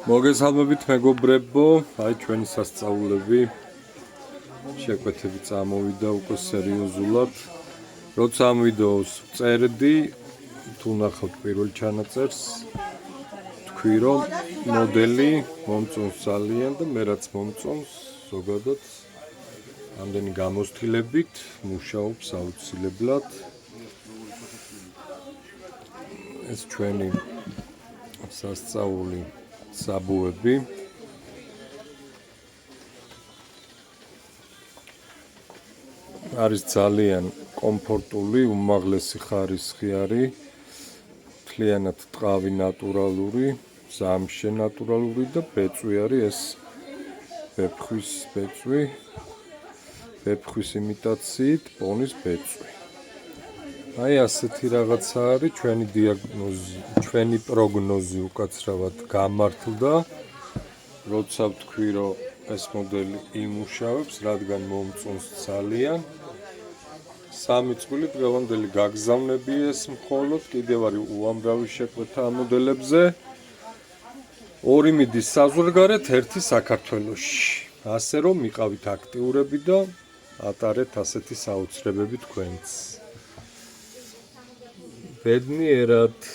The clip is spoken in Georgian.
მოგესალმებით მეგობრებო, აი ჩვენი სასწაულები შეკვეთები წამოვიდა უკვე სერიოზულად. როცა ამ ვიდეოს წერდი, თუ ნახავთ პირველ ჩანაწერს, თქვი რომ მოდელი მომწონს ძალიან და მე რაც მომწონს, ზოგადად ამდენი გამოცდილებით მუშაობს აუცილებლად. ეს ჩვენი სასწაული საბუები არის ძალიან კომფორტული, უმაღლესი ხარისხი არის, მთლიანად ტყავი ნატურალური, ზამთრში ნატურალური და ბეწვი არის ეს ვეფხვის ბეწვი, ვეფხვის იმიტაციით პონის ბეწვი. აი ასეთი რაღაცა არის ჩვენი დიაგნოზი, ჩვენი პროგნოზი უკაცრავად გამართლდა, როცა ვთქვი რომ ეს მოდელი იმუშავებს, რადგან მომწონს ძალიან. 3 წელი დღევანდელი გაგზავნები ეს მხოლოდ, კიდევ არის უამრავი შეკვეთა ამ მოდელებზე. 2 მიდის საზღვარგარეთ, 1 საქართველოში. ასე რომ მიყავით აქტიურები და ატარეთ ასეთი საოცრებები თქვენც. ბედნიერად